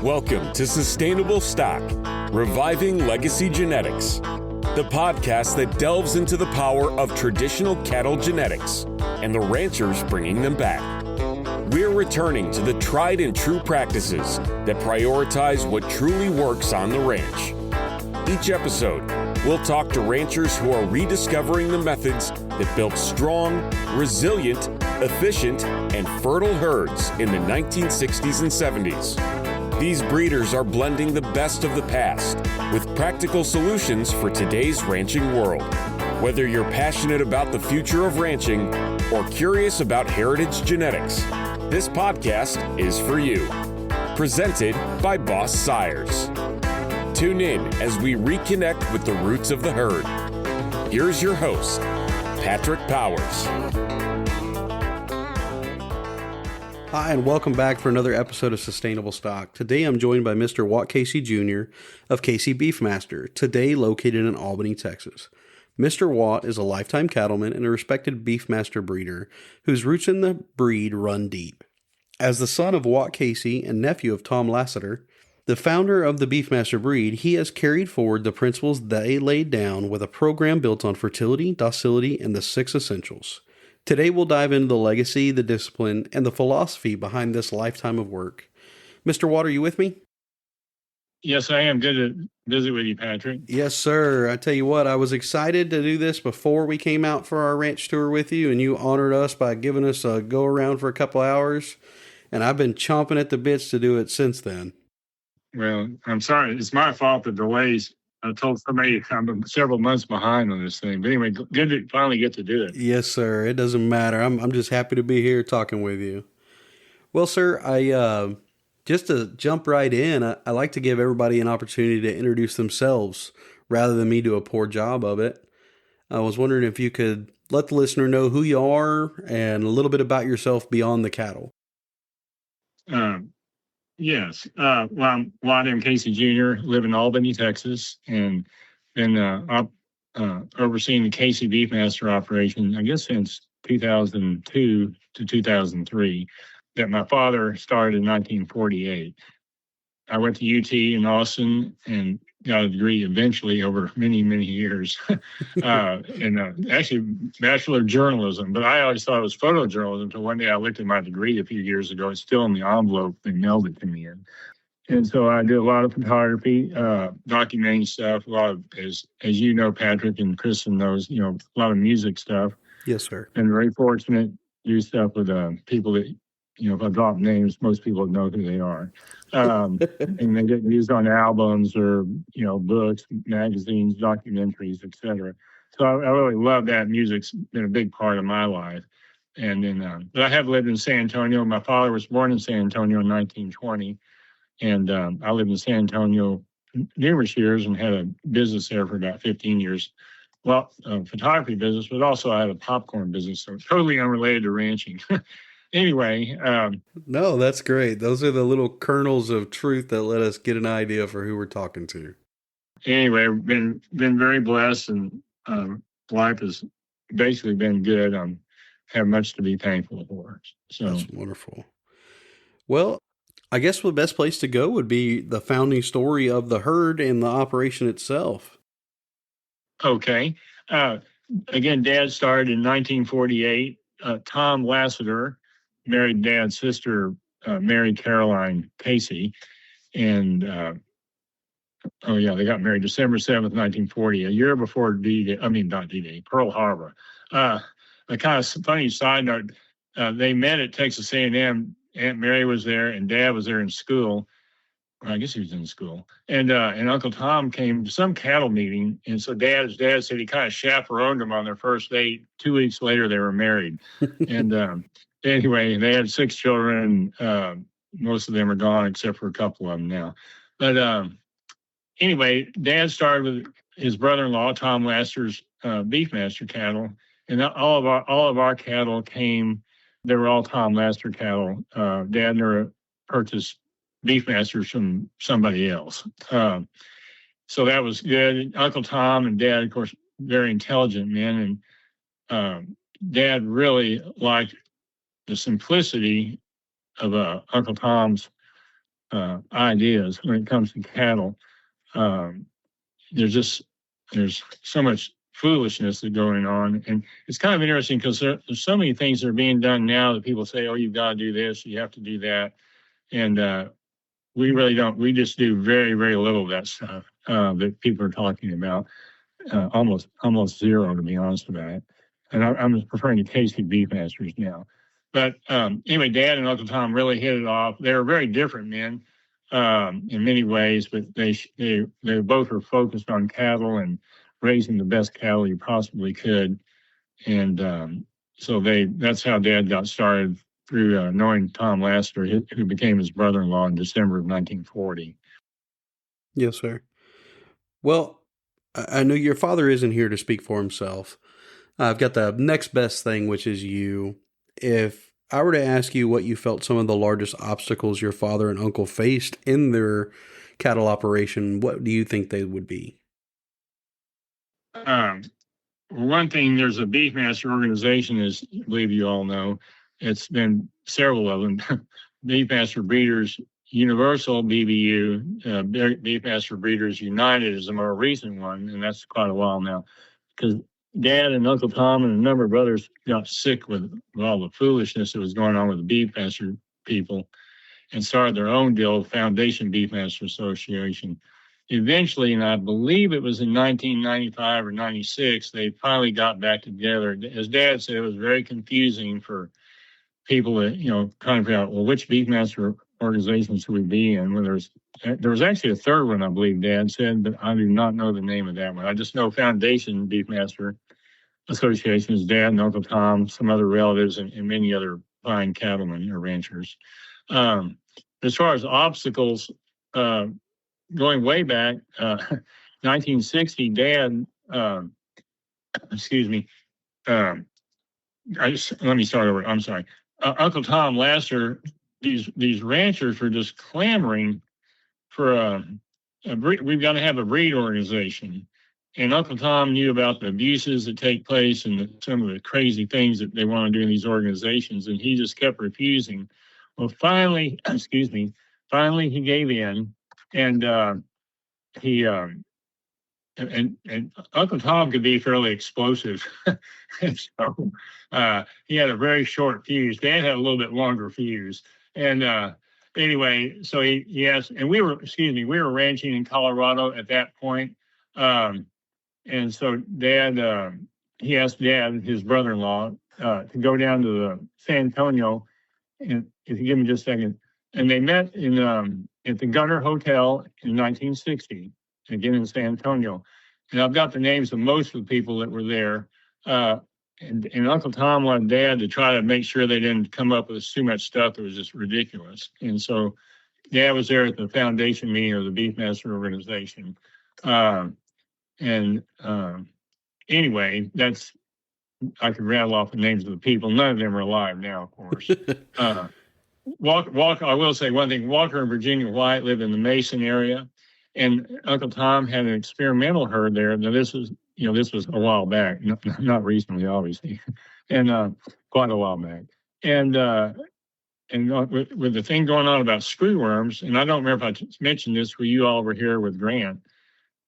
Welcome to Sustainable Stock, Reviving Legacy Genetics, the podcast that delves into the power of traditional cattle genetics and the ranchers bringing them back. We're returning to the tried and true practices that prioritize what truly works on the ranch. Each episode, we'll talk to ranchers who are rediscovering the methods that built strong, resilient, efficient, and fertile herds in the 1960s and 70s. These breeders are blending the best of the past with practical solutions for today's ranching world. Whether you're passionate about the future of ranching or curious about heritage genetics, this podcast is for you. Presented by Boss Sires. Tune in as we reconnect with the roots of the herd. Here's your host, Patrick Powers. Hi, and welcome back for another episode of Sustainable Stock. Today I'm joined by Mr. Watt Casey Jr. of Casey Beefmasters, today located in Albany, Texas. Mr. Watt is a lifetime cattleman and a respected Beefmaster breeder whose roots in the breed run deep. As the son of Watt Casey and nephew of Tom Lasater, the founder of the Beefmaster breed, he has carried forward the principles they laid down with a program built on fertility, docility, and the 6 essentials. Today we'll dive into the legacy, the discipline, and the philosophy behind this lifetime of work. Mr. Watt, are you with me? Yes, I am. Good to visit with you, Patrick. Yes, sir. I tell you what, I was excited to do this before we came out for our ranch tour with you, and you honored us by giving us a go around for a couple hours, and I've been chomping at the bits to do it since then. Well, I'm sorry. It's my fault, the delays. I told somebody I'm several months behind on this thing. But anyway, good to finally get to do it. Yes, sir. It doesn't matter. I'm just happy to be here talking with you. Well, sir, I just to jump right in, I like to give everybody an opportunity to introduce themselves rather than me do a poor job of it. I was wondering if you could let the listener know who you are and a little bit about yourself beyond the cattle. Yes. Well, I'm Watt M. Casey Jr., live in Albany, Texas, and been overseeing the Casey Beefmaster operation, I guess, since 2002 to 2003, that my father started in 1948. I went to UT in Austin and got a degree eventually over many, many years, actually Bachelor of Journalism. But I always thought it was photojournalism until one day I looked at my degree a few years ago. It's still in the envelope they mailed it to me in. And so I did a lot of photography, documenting stuff, a lot of, as you know, Patrick, and Kristen knows, a lot of music stuff. Yes, sir. And very fortunate to do stuff with people that, if I drop names, most people know who they are. And they get used on albums or, books, magazines, documentaries, etc. So I really love that. Music's been a big part of my life. And then, but I have lived in San Antonio. My father was born in San Antonio in 1920. And I lived in San Antonio numerous years and had a business there for about 15 years. Well, a photography business, but also I had a popcorn business, so totally unrelated to ranching. Anyway. No, that's great. Those are the little kernels of truth that let us get an idea for who we're talking to. Anyway, been very blessed, and life has basically been good. Have much to be thankful for. So that's wonderful. Well, I guess the best place to go would be the founding story of the herd and the operation itself. Okay. Again, Dad started in 1948. Tom Lasater married Dad's sister, Mary Caroline Casey. And, they got married December 7th, 1940, a year before Pearl Harbor. A kind of funny side note, they met at Texas A&M. Aunt Mary was there, and Dad was there in school. I guess he was in school. And Uncle Tom came to some cattle meeting, and so Dad said he kind of chaperoned them on their first date. 2 weeks later, they were married. And anyway, they had 6 children. Most of them are gone, except for a couple of them now. But anyway, Dad started with his brother-in-law, Tom Lasater's Beefmaster cattle, and all of our cattle came. They were all Tom Lasater cattle. Dad never purchased Beefmasters from somebody else. So that was good. Uncle Tom and Dad, of course, very intelligent men, and Dad really liked the simplicity of Uncle Tom's ideas when it comes to cattle. Um, there's so much foolishness that's going on, and it's kind of interesting because there's so many things that are being done now that people say, "Oh, you've got to do this, you have to do that," and we really don't. We just do very, very little of that stuff that people are talking about. Almost zero, to be honest about it. And I'm referring to Casey Beefmasters now. But anyway, Dad and Uncle Tom really hit it off. They were very different men in many ways, but they both were focused on cattle and raising the best cattle you possibly could. And so that's how Dad got started, through knowing Tom Lasater, who became his brother-in-law in December of 1940. Yes, sir. Well, I know your father isn't here to speak for himself. I've got the next best thing, which is you. If I were to ask you what you felt some of the largest obstacles your father and uncle faced in their cattle operation, what do you think they would be? One thing, there's a Beefmaster organization, as I believe you all know. It's been several of them. Beefmaster Breeders Universal, BBU, Beefmaster Breeders United is the more recent one, and that's quite a while now. Because Dad and Uncle Tom and a number of others got sick with all the foolishness that was going on with the Beefmaster people and started their own deal, Foundation Beefmaster Association. Eventually, and I believe it was in 1995 or 96, they finally got back together. As Dad said, it was very confusing for people that, kind of figure out, well, which Beefmaster organization should we be in? Well, there was actually a third one, I believe Dad said, but I do not know the name of that one. I just know Foundation Beefmaster Association is Dad and Uncle Tom, some other relatives, and many other fine cattlemen or ranchers. As far as obstacles, going way back, 1960, Dad, excuse me, let me start over. I'm sorry. Uncle Tom Lasater, these ranchers were just clamoring for we've got to have a breed organization. And Uncle Tom knew about the abuses that take place and some of the crazy things that they want to do in these organizations, and he just kept refusing. Well, finally, finally he gave in, and he and Uncle Tom could be fairly explosive. So he had a very short fuse. Dad had a little bit longer fuse. And anyway, so he asked, and we were ranching in Colorado at that point. And so Dad, he asked Dad, his brother-in-law, to go down to the San Antonio, and if you give me just a second, and they met in at the Gunner Hotel in 1960, again in San Antonio. And I've got the names of most of the people that were there. And Uncle Tom wanted Dad to try to make sure they didn't come up with too much stuff that was just ridiculous. And so Dad was there at the foundation meeting of the Beefmaster organization. Anyway, I could rattle off the names of the people. None of them are alive now, of course. Walker, I will say one thing. Walker and Virginia White lived in the Mason area, and Uncle Tom had an experimental herd there. Now this was a while back, not recently, obviously, and quite a while back. And with the thing going on about screwworms, and I don't remember if I mentioned this when you all were here with Grant,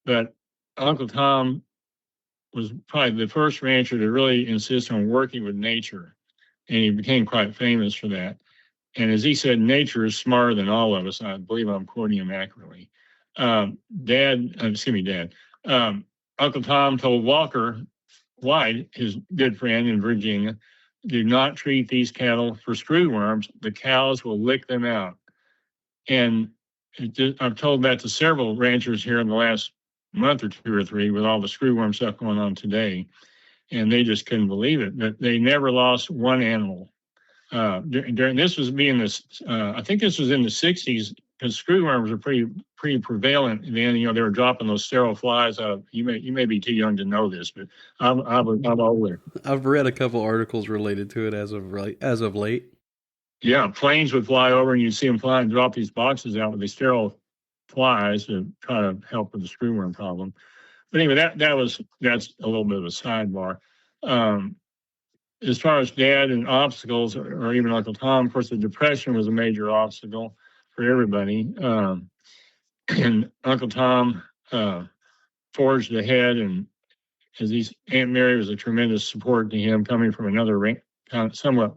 but Uncle Tom was probably the first rancher to really insist on working with nature, and he became quite famous for that. And as he said, nature is smarter than all of us. I believe I'm quoting him accurately. Dad, Uncle Tom told Walker White, his good friend in Virginia, do not treat these cattle for screwworms. The cows will lick them out. And I've told that to several ranchers here in the last month or two or three with all the screwworm stuff going on today. And they just couldn't believe it. But they never lost one animal. During this was being this, I think this was in the 60s, because screwworms were pretty prevalent. And then they were dropping those sterile flies out. You may be too young to know this, but I'm older. I've read a couple articles related to it as of late. Yeah, planes would fly over and you'd see them fly and drop these boxes out with these sterile flies to try to help with the screwworm problem. But anyway, that's a little bit of a sidebar. As far as Dad and obstacles, or even Uncle Tom, of course, the Depression was a major obstacle. for everybody. And Uncle Tom forged ahead, and as Aunt Mary was a tremendous support to him, coming from another somewhat,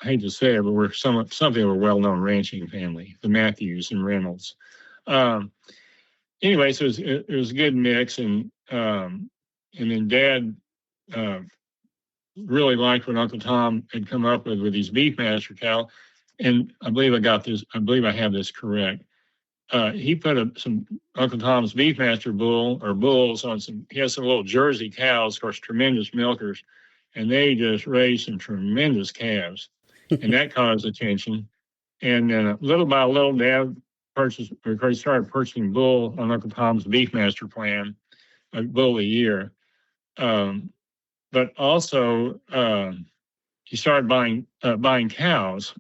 I hate to say it, but we're something of a well-known ranching family, the Matthews and Reynolds. Anyway, so it was a good mix, and then Dad really liked what Uncle Tom had come up with these Beefmaster cow, and I believe I have this correct. He put some Uncle Tom's Beefmaster bulls on he has some little Jersey cows, of course, tremendous milkers, and they just raised some tremendous calves, and that caused attention. And then little by little, Dad started purchasing bull on Uncle Tom's Beefmaster plan, a bull a year. But also, he started buying cows,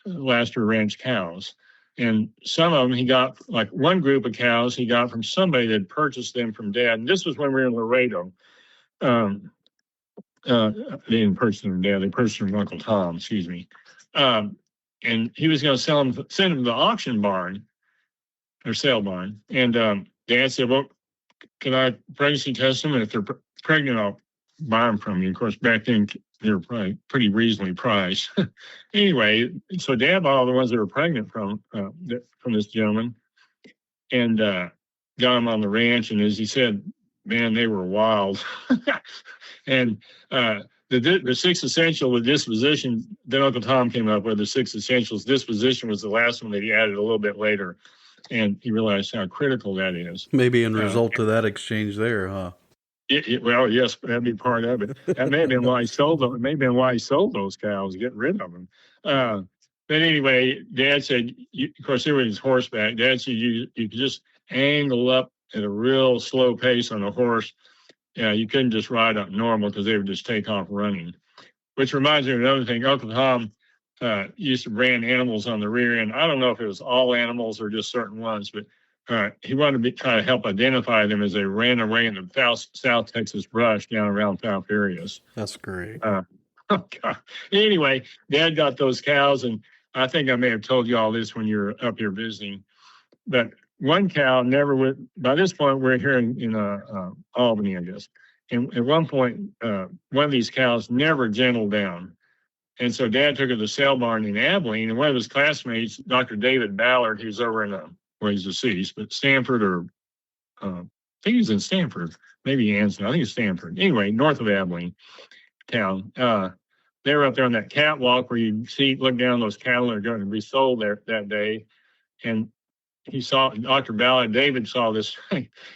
Lasater Ranch cows. And some of them he got, like one group of cows he got from somebody that had purchased them from Dad. And this was when we were in Laredo. They didn't purchase them from Dad, they purchased them from Uncle Tom, excuse me. And he was going to send them to the auction barn, or sale barn. And Dad said, well, can I pregnancy test them? And if they're pregnant, I'll buy them from you. Of course, back then, they were probably pretty reasonably priced. Anyway, so Dad bought all the ones that were pregnant from this gentleman, and got them on the ranch. And as he said, man, they were wild. And the six essential with disposition, then Uncle Tom came up with the six essentials. Disposition was the last one that he added a little bit later, and he realized how critical that is. Maybe in result of that exchange there, huh? Well, yes, that'd be part of it. That may have been why he sold them. It may have been why he sold those cows, getting rid of them. But anyway, Dad said, of course, they were his horseback. Dad said you could just angle up at a real slow pace on a horse. You couldn't just ride up normal because they would just take off running. Which reminds me of another thing. Uncle Tom used to brand animals on the rear end. I don't know if it was all animals or just certain ones, but he wanted to try to help identify them as they ran away in the South Texas brush down around South areas. That's great. Oh God. Anyway, Dad got those cows, and I think I may have told you all this when you were up here visiting, but one cow never went. By this point, we're here in Albany, I guess. And at one point, one of these cows never gentled down. And so Dad took her to the sale barn in Abilene, and one of his classmates, Dr. David Ballard, who's over in well, he's deceased, but Stanford, or I think he's in Stanford, maybe Anson, I think it's Stanford. Anyway, north of Abilene town. They were up there on that catwalk where you look down those cattle that are going to be sold there that day. And he saw, Dr. Ballard, David saw this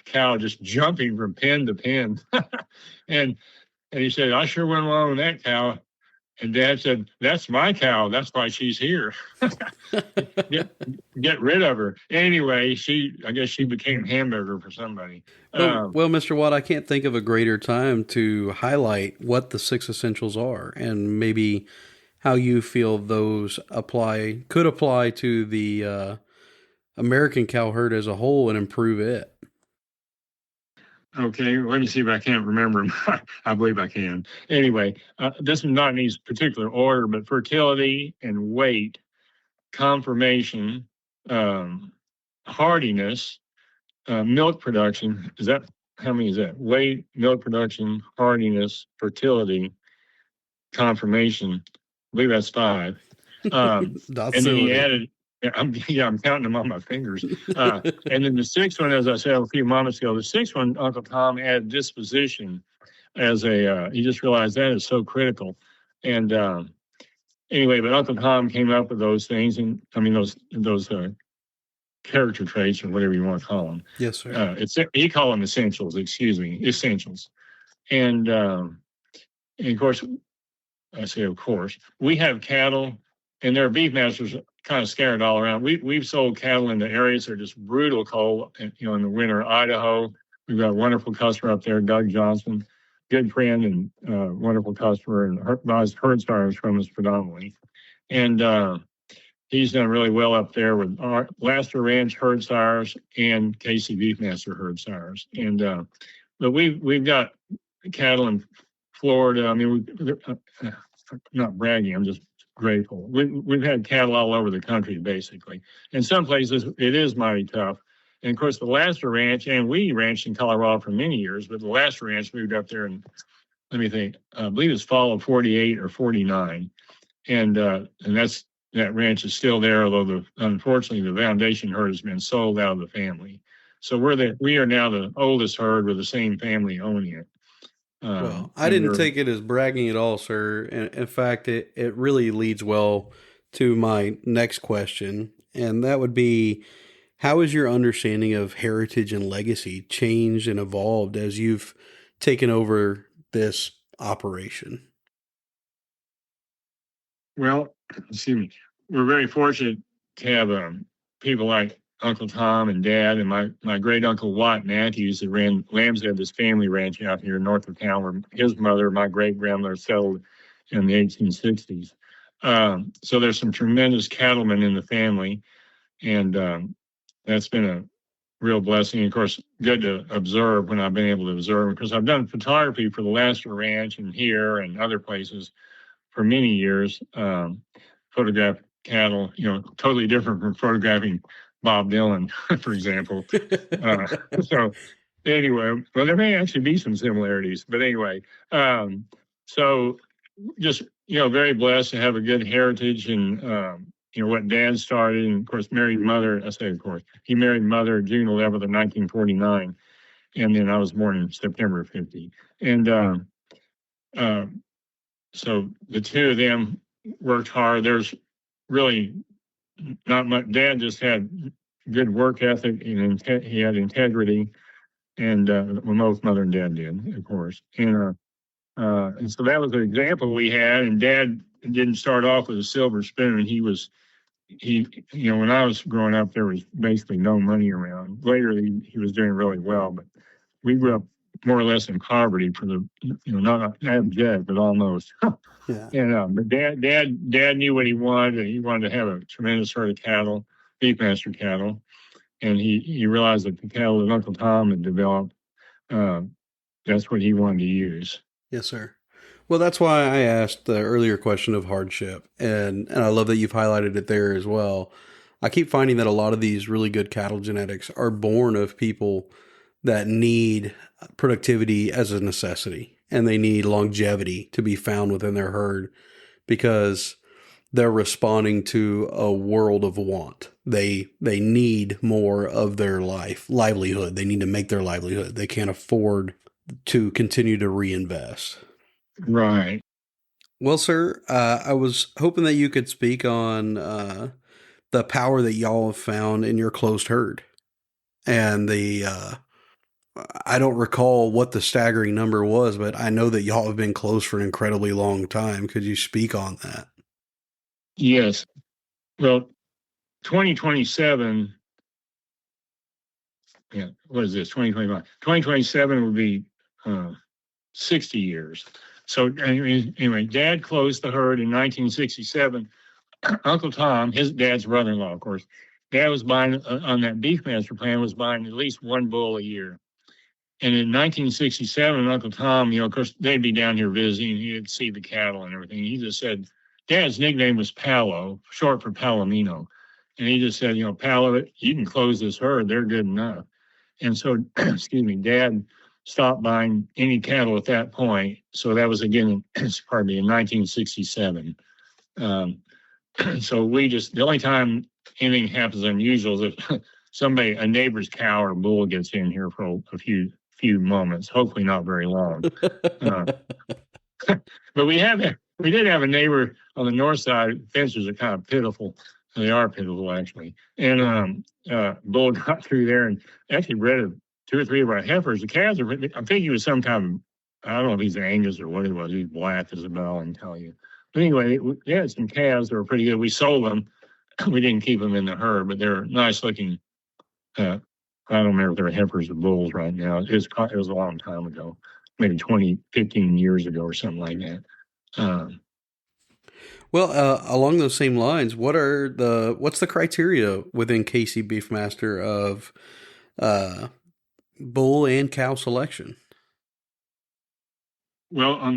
cow just jumping from pen to pen. and he said, I sure went along with that cow. And Dad said, that's my cow. That's why she's here. Get rid of her. Anyway, I guess she became hamburger for somebody. Well, Mr. Watt, I can't think of a greater time to highlight what the six essentials are and maybe how you feel those could apply to the American cow herd as a whole and improve it. Okay, let me see if I can't remember them. I believe I can. Anyway, this is not in any particular order, but fertility and weight, conformation, hardiness, milk production. How many is that? Weight, milk production, hardiness, fertility, conformation. I believe that's 5. And then he added, I'm counting them on my fingers. And then the 6th one, as I said a few moments ago, the 6th one, Uncle Tom added disposition as he just realized that is so critical. And anyway, but Uncle Tom came up with those things, and I mean those character traits, or whatever you want to call them. Yes, sir. He called them essentials. Essentials. And of course, I say of course, we have cattle, and there are Beefmasters kind of scattered all around. We've sold cattle in the areas that are just brutal cold, in the winter. Idaho, we've got a wonderful customer up there, Doug Johnson, good friend and wonderful customer, and buys herd sires from us predominantly. And he's done really well up there with our Lasater Ranch herd sires and Casey Beefmaster herd sires. And but we've got cattle in Florida. I mean, I'm not bragging. I'm just grateful. We've had cattle all over the country, basically. In some places, it is mighty tough. And of course, the Lasater Ranch, and we ranched in Colorado for many years, but the Lasater Ranch moved up there, and let me think, I believe it's fall of 48 or 49. And that ranch is still there, although unfortunately the foundation herd has been sold out of the family. So we are now the oldest herd with the same family owning it. Well, I didn't take it as bragging at all, sir. And in fact, it really leads well to my next question. And that would be, how has your understanding of heritage and legacy changed and evolved as you've taken over this operation? Well, excuse me. We're very fortunate to have people like Uncle Tom and Dad and my great uncle Watt Matthews that ran Lamb's Head, this family ranch out here north of town, where his mother, my great grandmother, settled in the 1860s. So there's some tremendous cattlemen in the family, and that's been a real blessing. Of course, good to observe when I've been able to observe, because I've done photography for the Lasater Ranch and here and other places for many years. Photograph cattle, totally different from photographing Bob Dylan, for example. So anyway, well, there may actually be some similarities, but anyway, so just, very blessed to have a good heritage and, what Dad started, and of course, married mother, I say, of course, he married mother June 11th of 1949. And then I was born in September of 50. And so the two of them worked hard. There's really not much. Dad just had good work ethic, and he had integrity, and both mother and dad did, of course. And so that was an example we had. And Dad didn't start off with a silver spoon. He when I was growing up, there was basically no money around. Later, he was doing really well, but we grew up more or less in poverty for the, not abject, but almost. Yeah. And but Dad knew what he wanted. He wanted to have a tremendous herd of cattle, Beefmaster cattle, and he realized that the cattle that Uncle Tom had developed, that's what he wanted to use. Yes, sir. Well, that's why I asked the earlier question of hardship, and I love that you've highlighted it there as well. I keep finding that a lot of these really good cattle genetics are born of people that need productivity as a necessity, and they need longevity to be found within their herd because they're responding to a world of want. They need more of their livelihood. They need to make their livelihood. They can't afford to continue to reinvest. Right. Well, sir, I was hoping that you could speak on the power that y'all have found in your closed herd. And I don't recall what the staggering number was, but I know that y'all have been closed for an incredibly long time. Could you speak on that? Yes. Well, 2027, what is this, 2025? 2027 would be 60 years. So anyway, Dad closed the herd in 1967. Uncle Tom, his dad's brother-in-law, of course, Dad was buying, on that Beefmaster plan, was buying at least one bull a year. And in 1967, Uncle Tom, of course, they'd be down here visiting. He'd see the cattle and everything. He just said, Dad's nickname was Palo, short for Palomino. And he just said, Palo, you can close this herd. They're good enough. And so, excuse me, Dad stopped buying any cattle at that point. So that was again, in 1967. So the only time anything happens unusual is if a neighbor's cow or bull gets in here for a few moments, hopefully not very long. But we did have a neighbor on the north side. Fences are kind of pitiful. They are pitiful, actually. And bull got through there and actually bred 2 or 3 of our heifers. The calves I think he was some kind of, I don't know if he's Angus or what it was. He's black as a bell, I can tell you. But anyway, they had some calves that were pretty good. We sold them. We didn't keep them in the herd, but they're nice looking. I don't remember if they're heifers or bulls right now. It was a long time ago, maybe 15 years ago or something like that. Well, along those same lines, what's the criteria within Casey Beefmaster of bull and cow selection? Well, on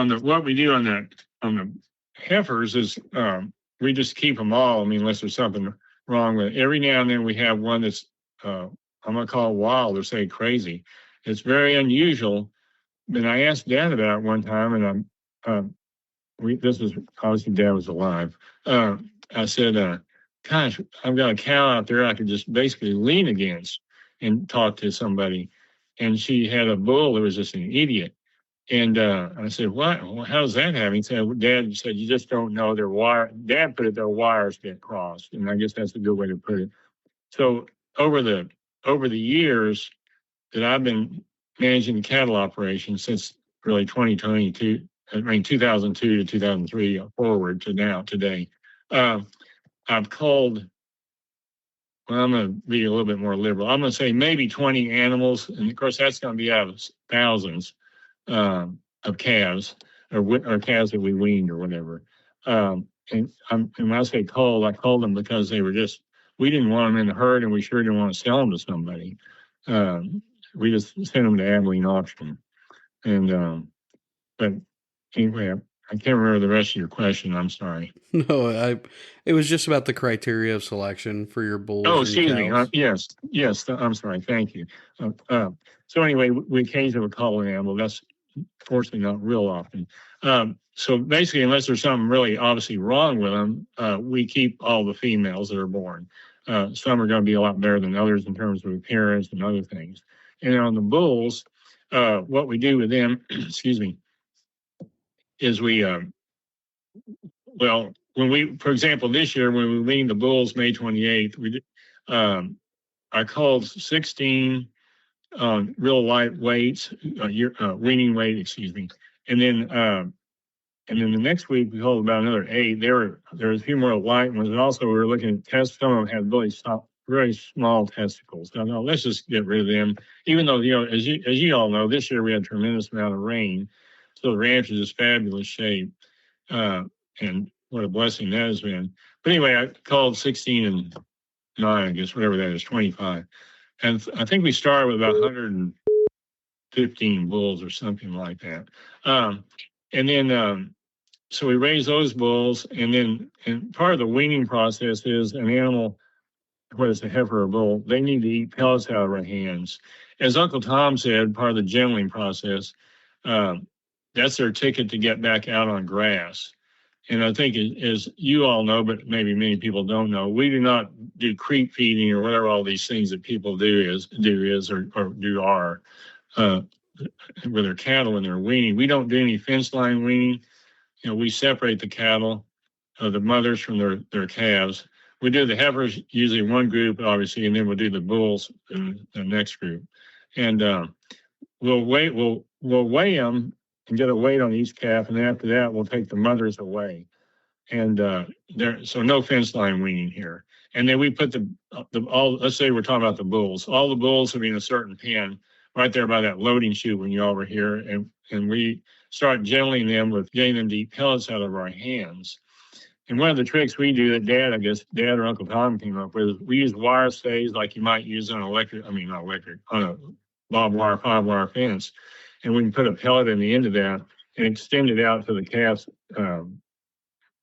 the what we do on the heifers is we just keep them all. I mean, unless there's something wrong with it. Every now and then we have one that's I'm gonna call wild or say crazy. It's very unusual. But I asked Dad about it one time, and this was obviously Dad was alive. I said, "Gosh, I've got a cow out there I could just basically lean against and talk to somebody." And she had a bull that was just an idiot. And I said, "What? Well, how's that happen?" He said, "Dad said you just don't know their wire." Dad put it, their wires get crossed, and I guess that's a good way to put it. So over the years that I've been managing the cattle operation since really 2022, I mean 2002 to 2003 forward to now today, I've culled. Well, I'm going to be a little bit more liberal. I'm going to say maybe 20 animals, and of course that's going to be out of thousands of calves or calves that we weaned or whatever. And when I say culled, I culled them because they were just, we didn't want them in the herd, and we sure didn't want to sell them to somebody. We just sent them to Abilene auction. And but anyway, I can't remember the rest of your question. I'm sorry. No, it was just about the criteria of selection for your bulls. Oh, and excuse me. cows. Yes. I'm sorry. Thank you. So anyway, we occasionally would call an animal. That's fortunately not real often. So basically, unless there's something really obviously wrong with them, we keep all the females that are born. Some are going to be a lot better than others in terms of appearance and other things. And on the bulls, what we do with them, excuse me, is we, well, when we, for example, this year when we weaned the bulls May 28th, we did, I called 16 real light weights, weaning weight, excuse me, and then the next week we called about another 8. There was a few more light ones, and also we were looking at tests. Some of them had very small testicles. So no, let's just get rid of them. Even though as you all know, this year we had a tremendous amount of rain, so the ranch is just fabulous shape, and what a blessing that has been. But anyway, I called 16 and 9, I guess, whatever that is, 25. And I think we started with about 115 bulls or something like that. And then, so we raised those bulls, and part of the weaning process is an animal, whether it's a heifer or a bull, they need to eat pellets out of our hands. As Uncle Tom said, part of the gentling process, that's their ticket to get back out on grass. And I think, as you all know, but maybe many people don't know, we do not do creep feeding or whatever all these things that people do are with their cattle when they're weaning. We don't do any fence line weaning. We separate the cattle, the mothers from their calves. We do the heifers usually one group, obviously, and then we'll do the bulls in the next group. And we'll weigh them and get a weight on each calf, and then after that we'll take the mothers away. And so no fence line weaning here. And then we put let's say we're talking about the bulls. All the bulls will be in a certain pen right there by that loading chute when you're over here, and we start gentling them with getting them to eat pellets out of our hands. And one of the tricks we do that Dad or Uncle Tom came up with, is we use wire stays like you might use on on a barbed wire, 5-wire fence. And we can put a pellet in the end of that and extend it out to the calf's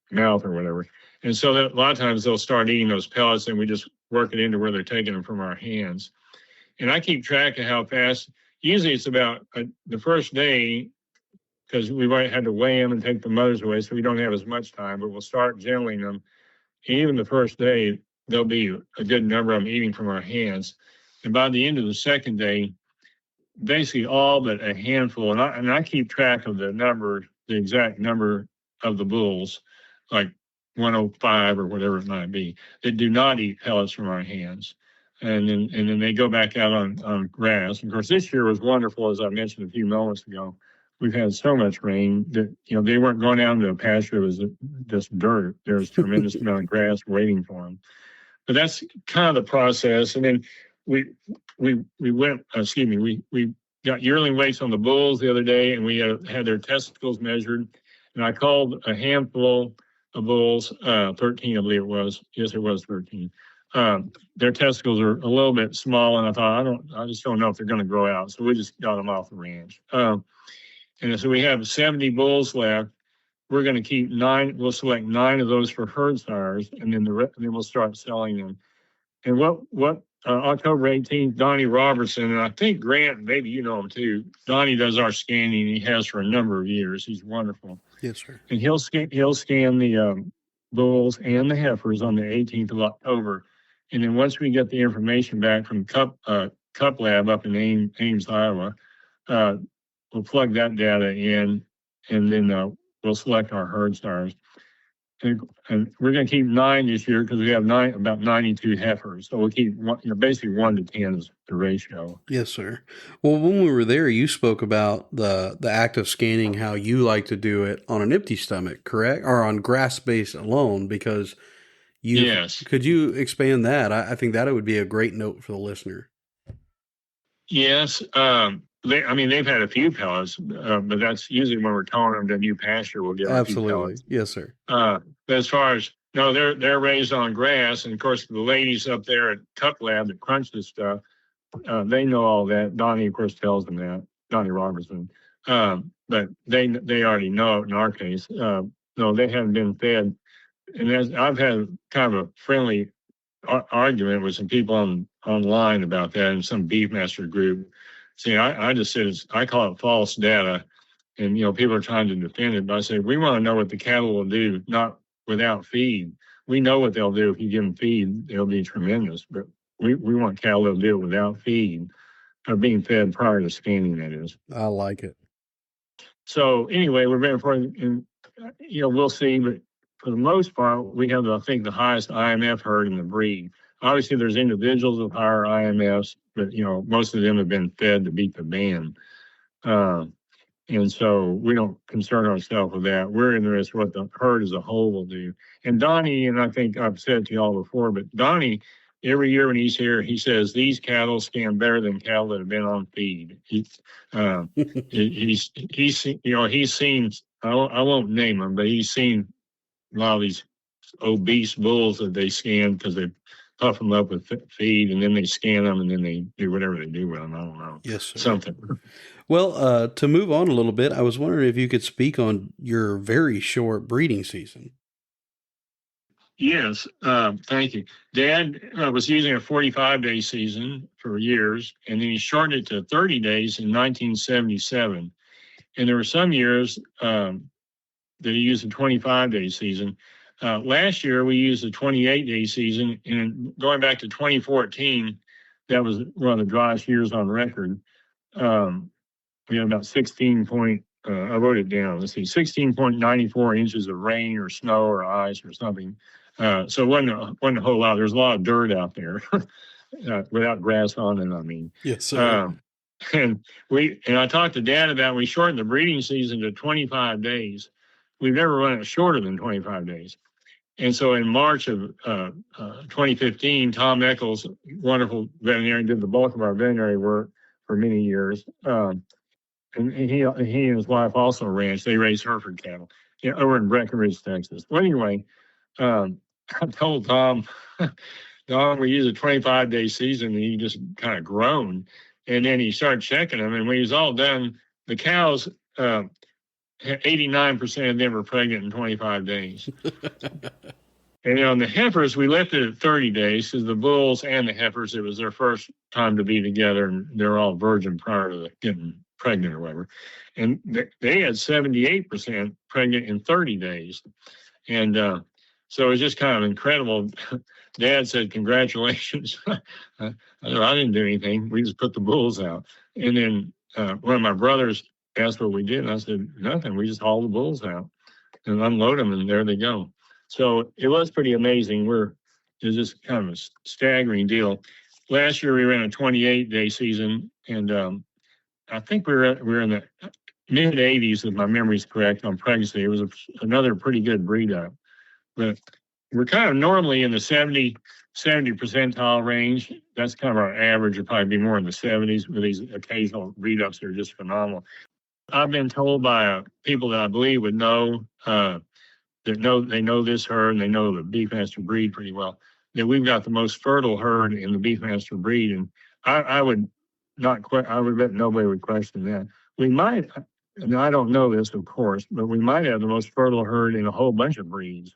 mouth or whatever. And so that a lot of times they'll start eating those pellets, and we just work it into where they're taking them from our hands. And I keep track of how fast. Usually it's about the first day, because we might have to weigh them and take the mothers away, so we don't have as much time, but we'll start gentling them. And even the first day, there'll be a good number of them eating from our hands. And by the end of the second day, basically all but a handful, and I keep track of the exact number of the bulls, like 105 or whatever it might be, that do not eat pellets from our hands. And then they go back out on grass. And of course, this year was wonderful, as I mentioned a few moments ago. We've had so much rain that they weren't going down to a pasture. It was just dirt. There's a tremendous amount of grass waiting for them. But that's kind of the process. And then we got yearling weights on the bulls the other day, and we had their testicles measured. And I called a handful of bulls, 13, I believe it was. Yes, it was 13. Their testicles are a little bit small, and I thought, I just don't know if they're going to grow out. So we just got them off the ranch. And so we have 70 bulls left. we're going to keep 9. We'll select 9 of those for herd sires, and then then we'll start selling them. And October 18th, Donnie Robertson, and I think Grant, maybe you know him too. Donnie does our scanning. He has for a number of years. He's wonderful. Yes, sir. And he'll scan the bulls and the heifers on the 18th of October. And then once we get the information back from Cup Lab up in Ames, Iowa, we'll plug that data in, and then we'll select our herd stars. And we're going to keep 9 this year because we have about 92 heifers. So we'll keep basically 1 to 10 is the ratio. Yes, sir. Well, when we were there, you spoke about the act of scanning, how you like to do it on an empty stomach, correct? Or on grass base alone, because yes. Could you expand that? I think that would be a great note for the listener. Yes. They've had a few pellets, but that's usually when we're telling them to new pasture, we'll give them Absolutely. a few pellets. Yes, sir. But as far as, no, they're raised on grass. And of course, the ladies up there at Cup Lab that crunch this stuff, they know all that. Donnie, of course, tells them that, Donnie Robertson. But they already know it in our case. No, they haven't been fed. And I've had kind of a friendly argument with some people online about that in some Beefmaster group. See, I just said I call it false data, and people are trying to defend it. But I say we want to know what the cattle will do, not without feed. We know what they'll do if you give them feed; they'll be tremendous. But we want cattle to do it without feed, or being fed prior to scanning. That is. I like it. So anyway, we're very important, and we'll see. But for the most part, we have, I think, the highest IMF herd in the breed. Obviously, there's individuals with higher IMFs, but most of them have been fed to beat the band, and so we don't concern ourselves with that. We're interested in what the herd as a whole will do. And Donnie, and I think I've said it to y'all before, but Donnie, every year when he's here, he says these cattle scan better than cattle that have been on feed. He's seen. I won't name them, but he's seen a lot of these obese bulls that they scan because they puff them up with feed, and then they scan them, and then they do whatever they do with them. I don't know. Yes, sir. Something. Well, to move on a little bit, I was wondering if you could speak on your very short breeding season. Yes, thank you. Dad was using a 45-day season for years, and then he shortened it to 30 days in 1977. And there were some years that he used a 25-day season. Last year, we used a 28-day season, and going back to 2014, that was one of the driest years on record. We had about I wrote it down. Let's see, 16.94 inches of rain or snow or ice or something. So it wasn't a whole lot. There's a lot of dirt out there without grass on it, I mean. Yes, sir. And I talked to Dad about we shortened the breeding season to 25 days. We've never run it shorter than 25 days. And so in March of 2015, Tom Eccles, wonderful veterinarian, did the bulk of our veterinary work for many years. And he and his wife also ranch. They raise Hereford cattle over in Breckenridge, Texas. Well, anyway, I told Tom, Don, we use a 25-day season, and he just kind of groaned. And then he started checking them, and when he was all done, the cows, 89% of them were pregnant in 25 days. And on the heifers, we left it at 30 days because the bulls and the heifers, it was their first time to be together, and they were all virgin prior to getting pregnant or whatever. And they had 78% pregnant in 30 days. And so it was just kind of incredible. Dad said, congratulations. I didn't do anything. We just put the bulls out. And then one of my brothers asked what we did. And I said, nothing. We just hauled the bulls out and unload them, and there they go. So it was pretty amazing. It was just kind of a staggering deal. Last year we ran a 28-day season, and I think we were in the mid 80s, if my memory's correct, on pregnancy. It was another pretty good breed up, but we're kind of normally in the 70 percentile range. That's kind of our average. It'd probably be more in the 70s with these occasional breed ups that are just phenomenal. I've been told by people that I believe would know they know this herd, and they know the Beefmaster breed pretty well, that we've got the most fertile herd in the Beefmaster breed. And I would bet nobody would question that. We might, and I don't know this, of course, but we might have the most fertile herd in a whole bunch of breeds.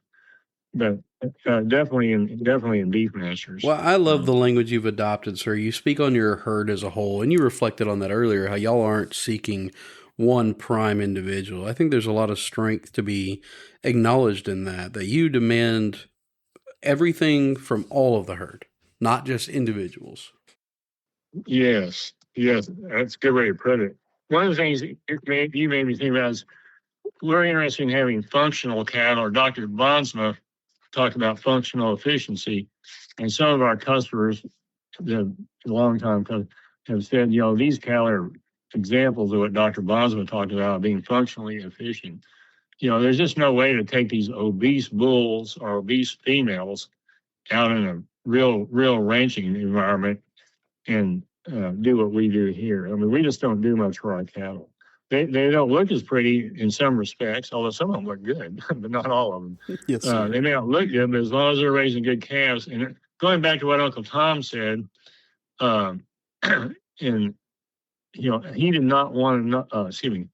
But definitely in Beefmasters. Well, I love the language you've adopted, sir. You speak on your herd as a whole, and you reflected on that earlier, how y'all aren't seeking one prime individual. I think there's a lot of strength to be acknowledged in that you demand everything from all of the herd, not just individuals. Yes, that's a good way to put it. One of the things you made me think about is we're interested in having functional cattle, or Dr. Bonsma talked about functional efficiency. And some of our customers, the long-time customers, have said, these cattle are examples of what Dr. Bonsma talked about, being functionally efficient. There's just no way to take these obese bulls or obese females out in a real ranching environment and do what we do here. I mean, we just don't do much for our cattle. They don't look as pretty in some respects, although some of them look good, but not all of them. Yes, sir. They may not look good, but as long as they're raising good calves. And going back to what Uncle Tom said, and he did not want to.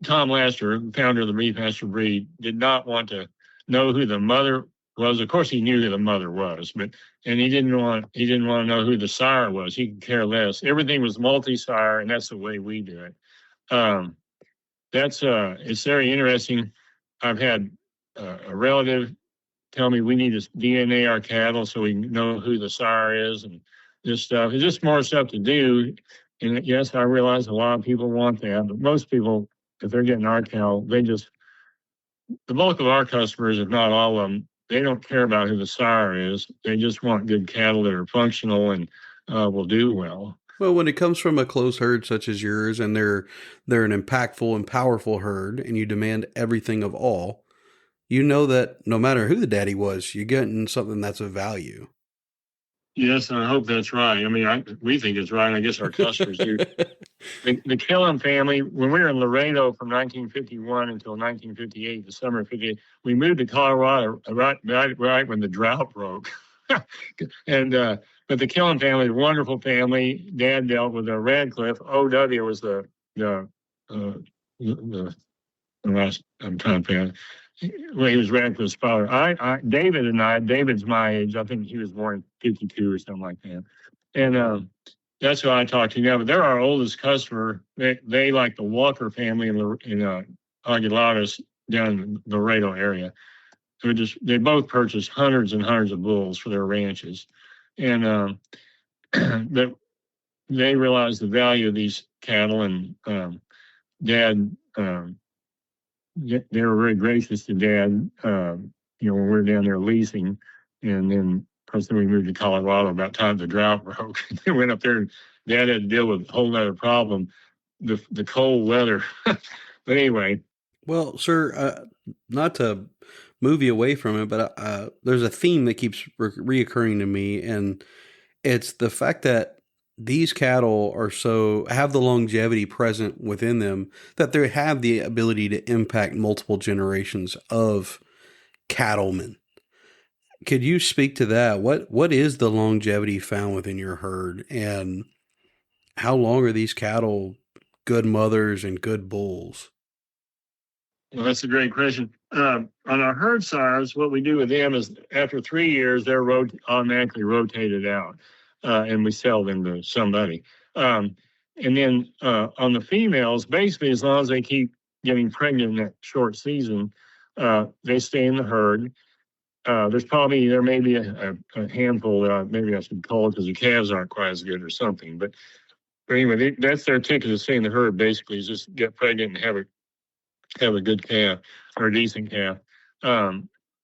Tom Lasater, founder of the Beefmaster breed, did not want to know who the mother was. Of course, he knew who the mother was, and he didn't want to know who the sire was. He could care less. Everything was multi-sire, and that's the way we do it. It's very interesting. I've had a relative tell me we need to DNA our cattle so we know who the sire is, and this stuff. It's just more stuff to do. And yes, I realize a lot of people want that, but most people, if they're getting our cow, the bulk of our customers, if not all of them, they don't care about who the sire is. They just want good cattle that are functional and will do well. Well, when it comes from a close herd such as yours, and they're an impactful and powerful herd, and you demand everything of all, you know that no matter who the daddy was, you're getting something that's of value. Yes, and I hope that's right. I mean, we think it's right, and I guess our customers do. The Killen family, when we were in Laredo from 1951 until 1958, the summer of 58, we moved to Colorado right when the drought broke. And but the Killen family is a wonderful family. Dad dealt with the Radcliffe. O.W. was the last. I'm trying to think. Well, he was Radcliffe's father. David's my age. I think he was born in 52 or something like that. And that's who I talked to now. But they're our oldest customer. They like the Walker family in Aguiladas down in the Laredo area. They both purchased hundreds and hundreds of bulls for their ranches. And that they realized the value of these cattle, and Dad, they were very gracious to Dad, when we were down there leasing. And then, of course, then we moved to Colorado about the time the drought broke. They went up there, and Dad had to deal with a whole other problem, the cold weather. But anyway. Well, sir, not to move you away from it, but there's a theme that keeps reoccurring to me, and it's the fact that these cattle have the longevity present within them, that they have the ability to impact multiple generations of cattlemen. Could you speak to that? What is the longevity found within your herd, and how long are these cattle good mothers and good bulls? Well, that's a great question. On our herd sires, what we do with them is after 3 years, they're automatically rotated out, and we sell them to somebody. And then on the females, basically, as long as they keep getting pregnant in that short season, they stay in the herd. There may be a handful, maybe I should call it, because the calves aren't quite as good or something. But anyway, that's their ticket to stay in the herd, basically, is just get pregnant and have a good calf or a decent calf.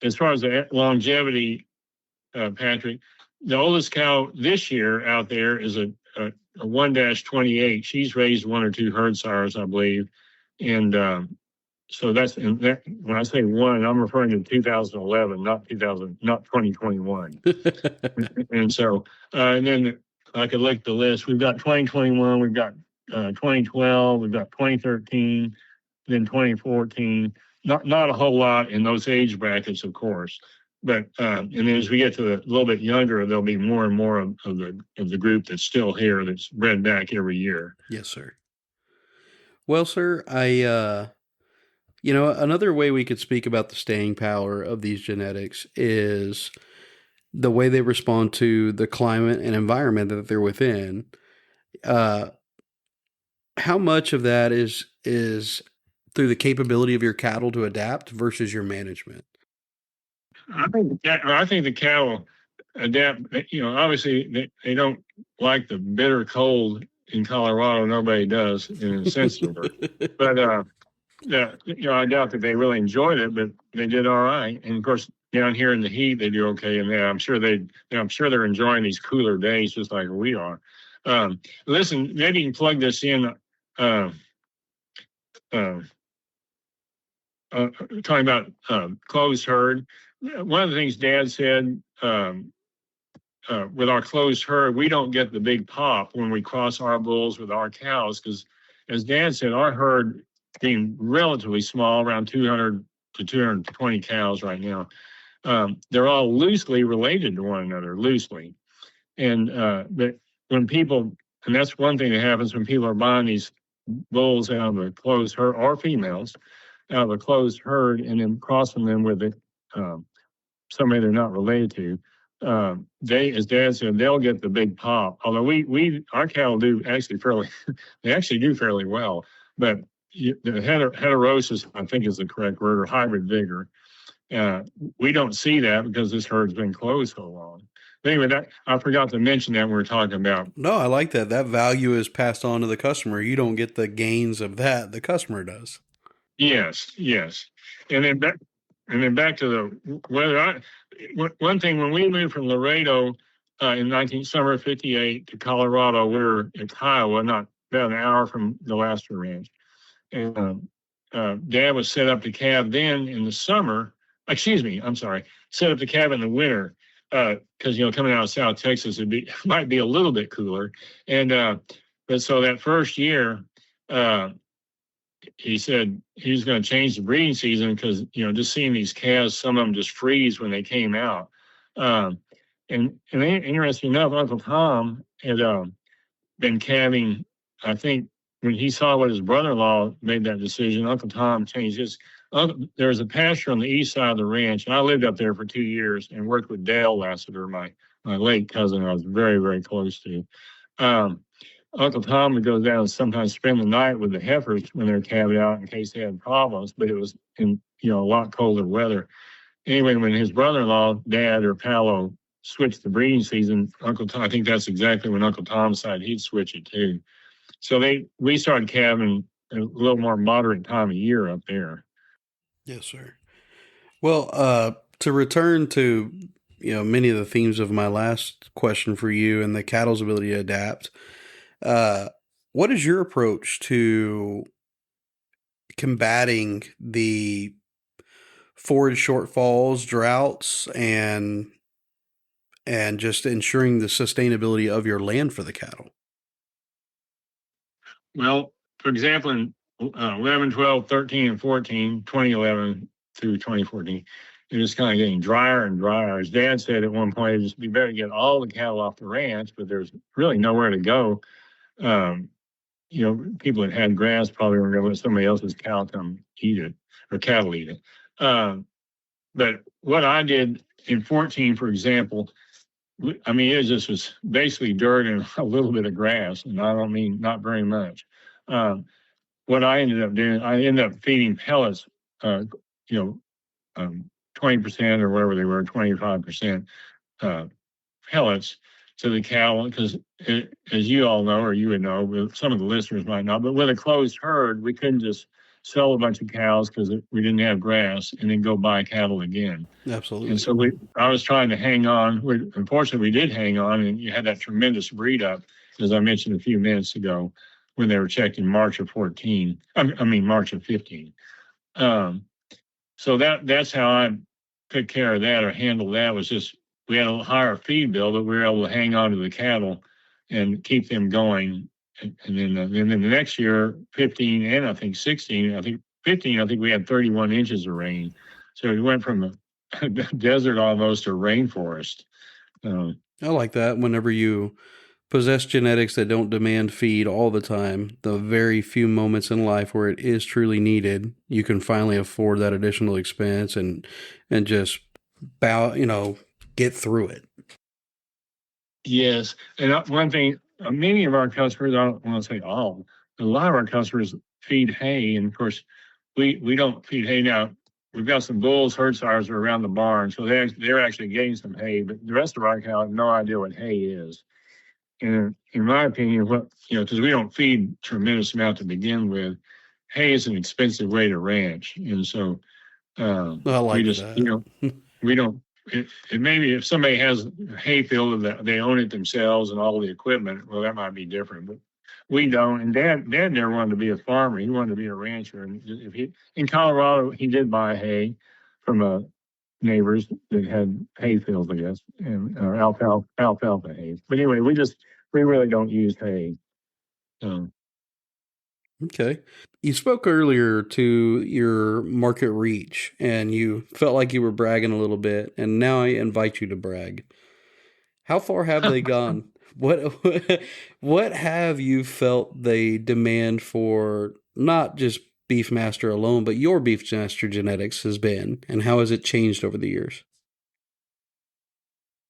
As far as the longevity, Patrick, the oldest cow this year out there is a 1-28. She's raised 1 or 2 herd sires, I believe. And so when I say one, I'm referring to 2011, not 2021. And so, and then I could look at the list. We've got 2021, we've got 2012, we've got 2013, then 2014. Not a whole lot in those age brackets, of course. But and then as we get to a little bit younger, there'll be more and more of the group that's still here, that's bred back every year. Yes, sir. Well, sir, another way we could speak about the staying power of these genetics is the way they respond to the climate and environment that they're within. Uh, how much of that is through the capability of your cattle to adapt versus your management? I think the cattle adapt. Obviously they don't like the bitter cold in Colorado. Nobody does in a sense, but I doubt that they really enjoyed it, but they did all right. And of course, down here in the heat, they do okay. And I'm sure they're enjoying these cooler days just like we are. Listen, maybe you can plug this in. Uh, uh, Talking about closed herd. One of the things Dad said with our closed herd, we don't get the big pop when we cross our bulls with our cows because, as Dad said, our herd being relatively small, around 200 to 220 cows right now, they're all loosely related to one another, loosely. And but when people, and that's one thing that happens when people are buying these bulls out of a closed herd or females out of a closed herd and then crossing them with somebody they're not related to. They, as Dad said, they'll get the big pop. Although our cattle do actually they actually do fairly well. But the heterosis, I think, is the correct word, or hybrid vigor. We don't see that because this herd's been closed so long. But anyway, I forgot to mention that when we were talking about. No, I like that. That value is passed on to the customer. You don't get the gains of that. The customer does. Yes. And then back to the weather. One thing, when we moved from Laredo in summer of '58 to Colorado, we were in Iowa, not about an hour from the Lasater Ranch. And Dad was set up to calve then in the summer. Set up to calve in the winter because coming out of South Texas, might be a little bit cooler. And but so that first year. He said he was going to change the breeding season because, just seeing these calves, some of them just freeze when they came out. And interesting enough, Uncle Tom had been calving, I think, when he saw what his brother-in-law made that decision, Uncle Tom changed his. There was a pasture on the east side of the ranch, and I lived up there for 2 years and worked with Dale Lasater, my late cousin I was very, very close to. Uncle Tom would go down and sometimes spend the night with the heifers when they're calved out in case they had problems, but it was in a lot colder weather. Anyway, when his brother-in-law, Dad or Paolo, switched the breeding season, Uncle Tom, I think that's exactly when Uncle Tom decided he'd switch it too. So we started calving a little more moderate time of year up there. Yes, sir. Well, to return to many of the themes of my last question for you and the cattle's ability to adapt. What is your approach to combating the forage shortfalls, droughts, and just ensuring the sustainability of your land for the cattle? Well, for example, in 11, 12, 13, and 14, 2011 through 2014, it was kind of getting drier and drier. As Dad said at one point, it'd just be better to get all the cattle off the ranch, but there's really nowhere to go. People that had grass probably were going to let somebody else's cow come eat it or cattle eat it. But what I did in 14, for example, it was basically dirt and a little bit of grass, and I don't mean not very much. What I ended up doing, I ended up feeding pellets, 20% or whatever they were, 25% pellets to the cattle, because as you all know, or you would know, some of the listeners might not, but with a closed herd, we couldn't just sell a bunch of cows because we didn't have grass and then go buy cattle again. Absolutely. And so I was trying to hang on. Unfortunately, we did hang on, and you had that tremendous breed up, as I mentioned a few minutes ago, when they were checked in March of 14. March of 15. So that's how I took care of that or handled that. Was just we had a higher feed bill, but we were able to hang on to the cattle and keep them going. And then the next year, 15 and I think 16, I think 15, I think we had 31 inches of rain. So we went from a desert almost to rainforest. I like that. Whenever you possess genetics that don't demand feed all the time, the very few moments in life where it is truly needed, you can finally afford that additional expense and just get through it. Yes. And one thing, many of our customers, I don't want to say all, a lot of our customers feed hay. And of course, we don't feed hay now. We've got some bulls, herd sires are around the barn, so they're actually getting some hay. But the rest of our cow have no idea what hay is. And in my opinion, because we don't feed tremendous amount to begin with, hay is an expensive way to ranch, and so I like we just that. we don't. It maybe if somebody has a hay field that they own it themselves and all the equipment, well, that might be different. But we don't. And Dad never wanted to be a farmer. He wanted to be a rancher. And if he in Colorado, he did buy hay from neighbors that had hay fields, I guess, and alfalfa hay. But anyway, we really don't use hay. Okay. You spoke earlier to your market reach and you felt like you were bragging a little bit, and now I invite you to brag. How far have they gone? What have you felt they demand for not just Beefmaster alone, but your Beefmaster genetics has been, and how has it changed over the years?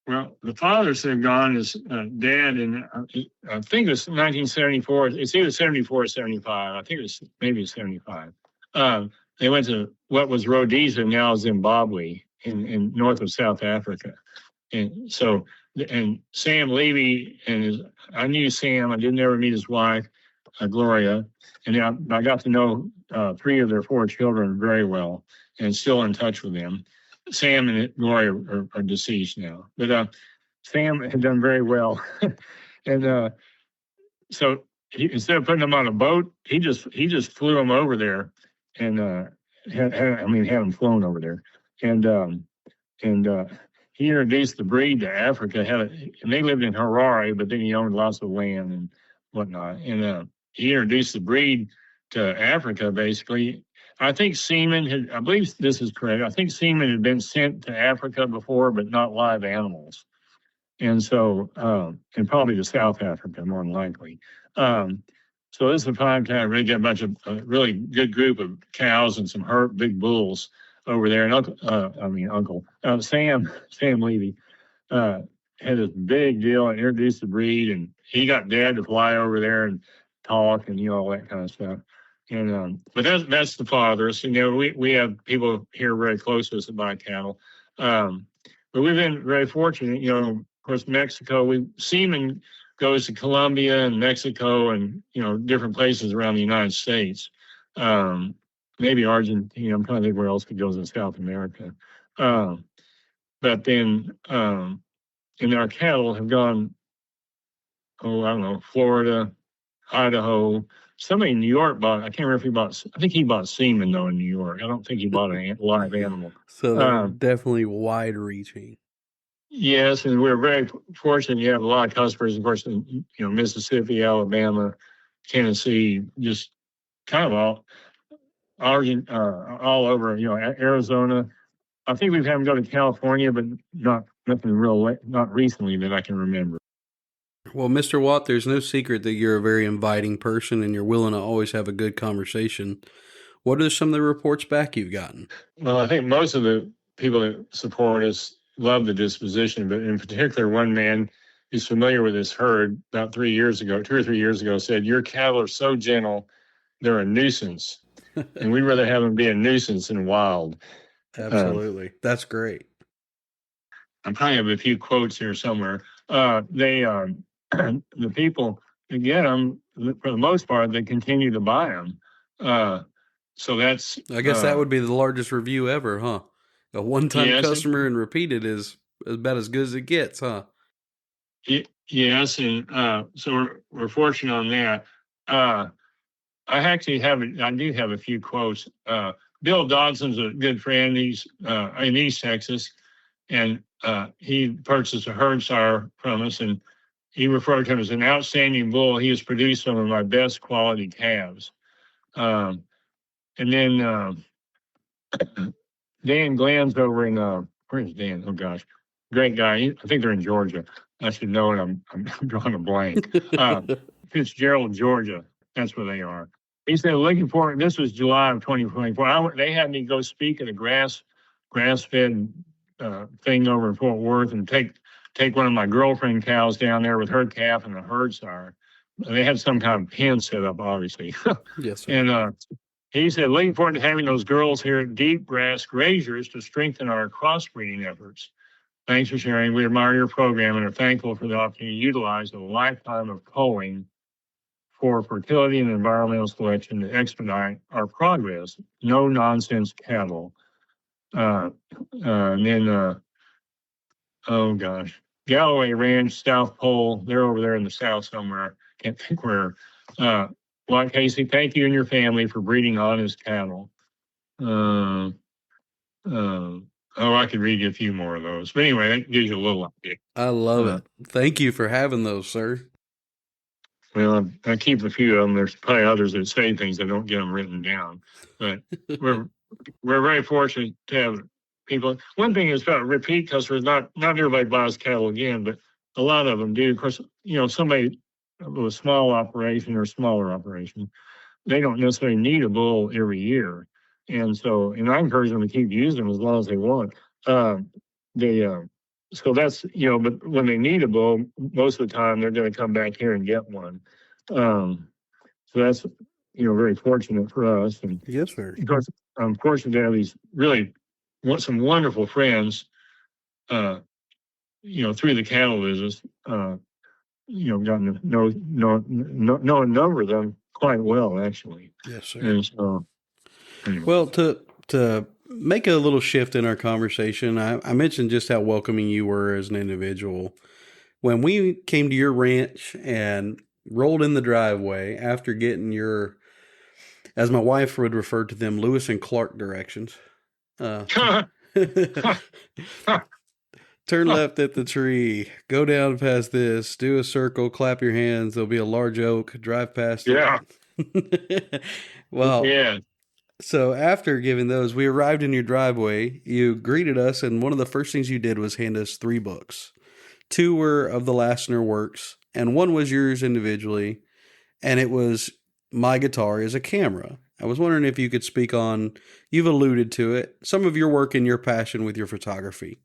Well, the fathers have gone as Dad, and I think it was 1974. It's either 74 or 75. I think maybe 75. They went to what was Rhodesia, now Zimbabwe, in north of South Africa. And so, and Sam Levy I knew Sam. I didn't ever meet his wife, Gloria, and I got to know 3 of their 4 children very well, and still in touch with them. Sam and Gloria are deceased now, but Sam had done very well, and so instead of putting them on a boat, he just flew them over there, and had them flown over there, and he introduced the breed to Africa. And they lived in Harare, but then he owned lots of land and whatnot, and he introduced the breed to Africa basically. I think semen I believe this is correct. I think semen had been sent to Africa before, but not live animals. And so, and probably to South Africa, more than likely. So this is a prime time really get a really good group of cows and some big bulls over there. And Sam Levy, had this big deal and introduced the breed, and he got Dad to fly over there and talk and all that kind of stuff. And but that's the fathers. We have people here very close to us that buy cattle, but we've been very fortunate. Of course, Mexico. Semen goes to Colombia and Mexico and different places around the United States. Maybe Argentina. I'm trying to think where else it goes in South America. But then, and our cattle have gone. I don't know, Florida, Idaho. Somebody in New York bought. I can't remember if he bought. I think he bought semen though in New York. I don't think he bought a live animal. So they're definitely wide-reaching. Yes, and we're very fortunate. You have a lot of customers, of course, in Mississippi, Alabama, Tennessee, just kind of all over. Arizona. I think we've had them go to California, but nothing real. Not recently that I can remember. Well, Mr. Watt, there's no secret that you're a very inviting person and you're willing to always have a good conversation. What are some of the reports back you've gotten? Well, I think most of the people that support us love the disposition, but in particular, one man who's familiar with this herd about 2 or 3 years ago, said, "Your cattle are so gentle, they're a nuisance." And we'd rather have them be a nuisance than wild. Absolutely. That's great. I probably have a few quotes here somewhere. The people that get them, for the most part, they continue to buy them. So that's... I guess that would be the largest review ever, huh? A one-time customer and repeated is about as good as it gets, huh? Yes, and so we're fortunate on that. I do have a few quotes. Bill Dodson's a good friend. He's in East Texas, and he purchased a herd sire from us, and he referred to him as an outstanding bull. He has produced some of my best quality calves. And then Dan Glenn's over in, where's Dan? Oh gosh, great guy. I think they're in Georgia. I should know it. I'm drawing a blank. Fitzgerald, Georgia. That's where they are. He said, looking forward, this was July of 2024. They had me go speak at a grass-fed thing over in Fort Worth and take one of my girlfriend cows down there with her calf and a herd sire. They had some kind of pen set up, obviously. Yes, sir. And he said, looking forward to having those girls here at Deep Grass Graziers to strengthen our crossbreeding efforts. Thanks for sharing. We admire your program and are thankful for the opportunity to utilize a lifetime of culling for fertility and environmental selection to expedite our progress. No nonsense cattle. And then, oh gosh, Galloway Ranch, South Pole. They're over there in the south somewhere. Can't think where. Well, Casey, thank you and your family for breeding honest cattle. I could read you a few more of those. But anyway, that gives you a little idea. I love it. Thank you for having those, sir. Well, I keep a few of them. There's probably others that say things. I don't get them written down. But we're very fortunate to have people. One thing is about repeat customers. Not everybody buys cattle again, but a lot of them do. Of course, somebody with a small operation or smaller operation, they don't necessarily need a bull every year. And I encourage them to keep using them as long as they want. So that's, but when they need a bull, most of the time they're going to come back here and get one. So that's, very fortunate for us. And yes, sir. Of course, I'm fortunate to have these some wonderful friends, through the cattle business, gotten to know a number of them quite well, actually. Yes, sir. And so, anyway. Well, to make a little shift in our conversation, I mentioned just how welcoming you were as an individual. When we came to your ranch and rolled in the driveway after getting your, as my wife would refer to them, Lewis and Clark directions, turn left at the tree, go down past this, do a circle, clap your hands, there'll be a large oak, drive past it. Well, yeah. So after giving those, we arrived in your driveway. You greeted us, and one of the first things you did was hand us 3 books. 2 were of the Lasater works, and 1 was yours individually, and it was My Guitar is a Camera. I was wondering if you could speak on, you've alluded to it, some of your work and your passion with your photography.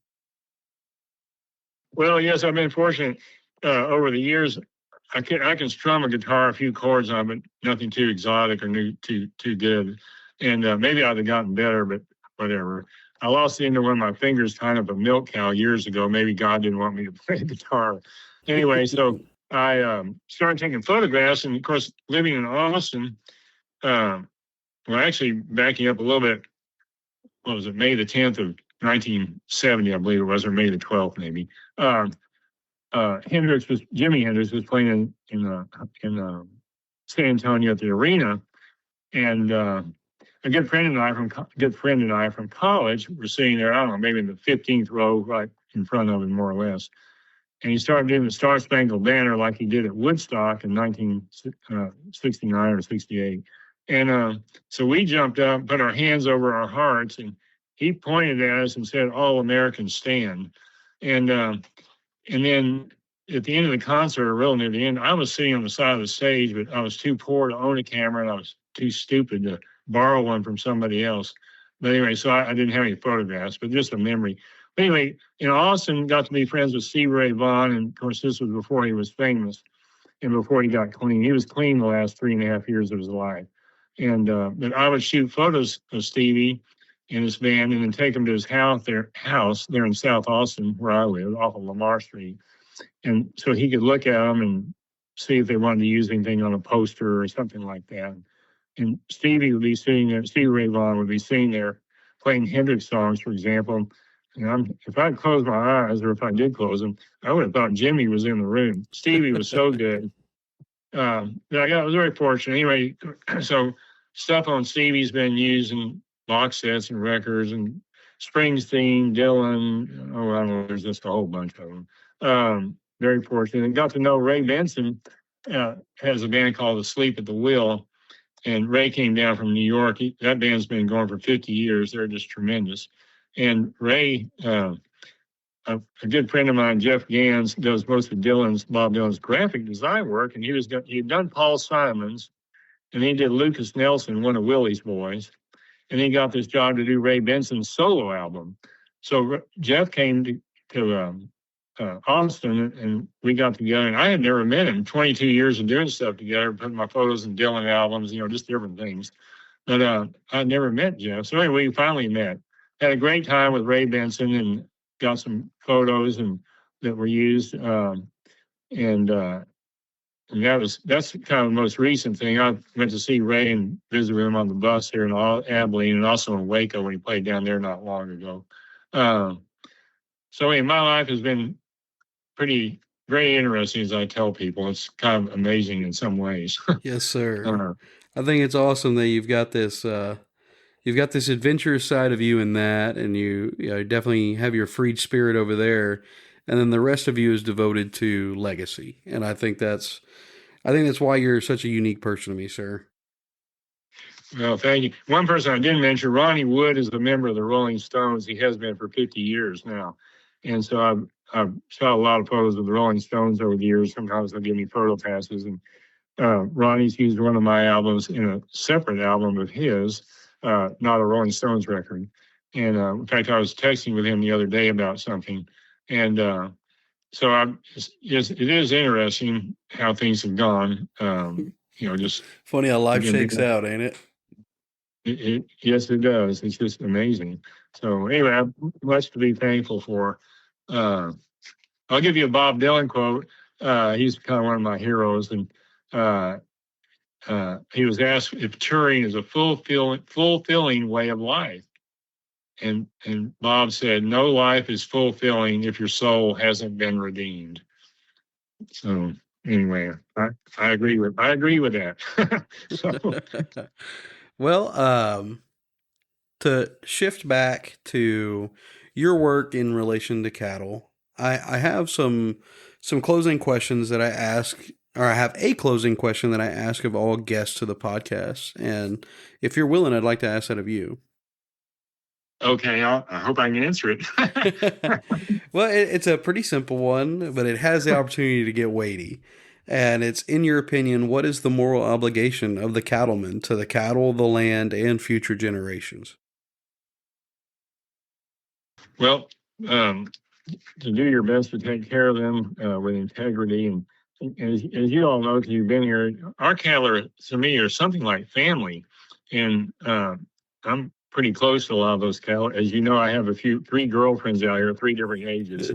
Well, yes, I've been fortunate over the years. I can strum a guitar, a few chords on it, but nothing too exotic or too good. And maybe I'd have gotten better, but whatever. I lost the end of one of my fingers tying up a milk cow years ago. Maybe God didn't want me to play guitar. Anyway, so I started taking photographs, and of course, living in Austin. Actually, backing up a little bit. What was it? May the 10th of 1970, I believe it was, or May the 12th, maybe. Jimi Hendrix was playing in San Antonio at the arena, and a good friend and I from college were sitting there. I don't know, maybe in the 15th row, right in front of him, more or less. And he started doing the Star Spangled Banner like he did at Woodstock in 1969 or 68. And so we jumped up, put our hands over our hearts, and he pointed at us and said, "All Americans stand." And then at the end of the concert, or real near the end, I was sitting on the side of the stage, but I was too poor to own a camera, and I was too stupid to borrow one from somebody else. But anyway, so I didn't have any photographs, but just a memory. But anyway, in Austin, got to be friends with Stevie Ray Vaughan, and of course, this was before he was famous and before he got clean. He was clean the last 3.5 years of his life. And but I would shoot photos of Stevie and his band, and then take them to his house there in South Austin, where I live, off of Lamar Street. And so he could look at them and see if they wanted to use anything on a poster or something like that. And Stevie would be sitting there, Stevie Ray Vaughan would be sitting there playing Hendrix songs, for example. And if I'd closed my eyes, or if I did close them, I would have thought Jimmy was in the room. Stevie was so good. I was very fortunate. Anyway, so stuff on Stevie's been used in box sets and records, and Springsteen, Dylan, I don't know, there's just a whole bunch of them. Very fortunate. And got to know Ray Benson, has a band called Asleep at the Wheel. And Ray came down from New York. That band's been going for 50 years. They're just tremendous. And Ray a good friend of mine, Jeff Gans, does most of Bob Dylan's graphic design work, and he'd done Paul Simon's, and he did Lucas Nelson, one of Willie's boys, and he got this job to do Ray Benson's solo album. So Jeff came to Austin, and we got together, and I had never met him. 22 years of doing stuff together, putting my photos in Dylan albums, just different things. But I'd never met Jeff. So anyway, we finally met. Had a great time with Ray Benson and got some photos that were used. And that's kind of the most recent thing. I went to see Ray and visit with him on the bus here in Abilene, and also in Waco when he played down there not long ago. So my life has been very interesting, as I tell people. It's kind of amazing in some ways. Yes, sir. I think it's awesome that you've got this adventurous side of you in that, and you definitely have your freed spirit over there, and then the rest of you is devoted to legacy. And I think that's why you're such a unique person to me, sir. Well, thank you. One person I didn't mention, Ronnie Wood, is a member of the Rolling Stones. He has been for 50 years now. And so I've shot a lot of photos of the Rolling Stones over the years. Sometimes they'll give me photo passes. And Ronnie's used one of my albums in a separate album of his, not a Rolling Stones record. And in fact, I was texting with him the other day about something. And so it is interesting how things have gone. Just funny how life shakes out, ain't it? Yes, it does. It's just amazing. So anyway, I have much to be thankful for. I'll give you a Bob Dylan quote. He's kind of one of my heroes, and he was asked if touring is a fulfilling way of life, and Bob said, "No life is fulfilling if your soul hasn't been redeemed." So anyway, I agree with that. So. Well, to shift back to your work in relation to cattle, I have some closing questions that I ask, or I have a closing question that I ask of all guests to the podcast. And if you're willing, I'd like to ask that of you. Okay, I hope I can answer it. Well, it's a pretty simple one, but it has the opportunity to get weighty. And it's, in your opinion, what is the moral obligation of the cattleman to the cattle, the land, and future generations? Well, to do your best to take care of them with integrity. And as you all know, because you've been here, our cattle to me are something like family. And I'm pretty close to a lot of those cattle. As you know, I have three girlfriends out here, 3 different ages.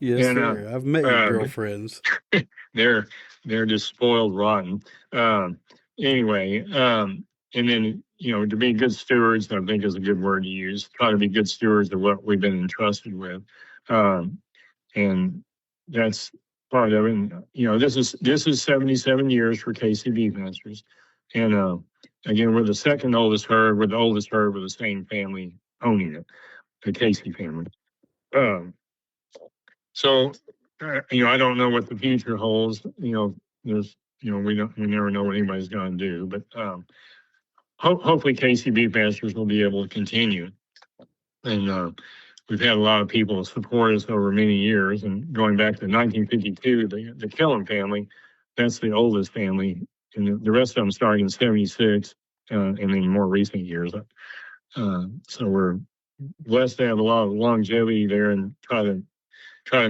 Yes, and, sir. I've met your girlfriends. They're just spoiled rotten. Anyway, and then, to be good stewards, I think is a good word to use. Try to be good stewards of what we've been entrusted with. And that's part of it. And, this is 77 years for Casey Beefmasters. And again, we're the second oldest herd. We're the oldest herd with the same family owning it, the Casey family. So, I don't know what the future holds. We never know what anybody's going to do. But hopefully, Casey Beefmasters will be able to continue. And we've had a lot of people support us over many years. And going back to 1952, the Killing family, that's the oldest family. And the rest of them started in 76, and in more recent years. So we're blessed to have a lot of longevity there, and try to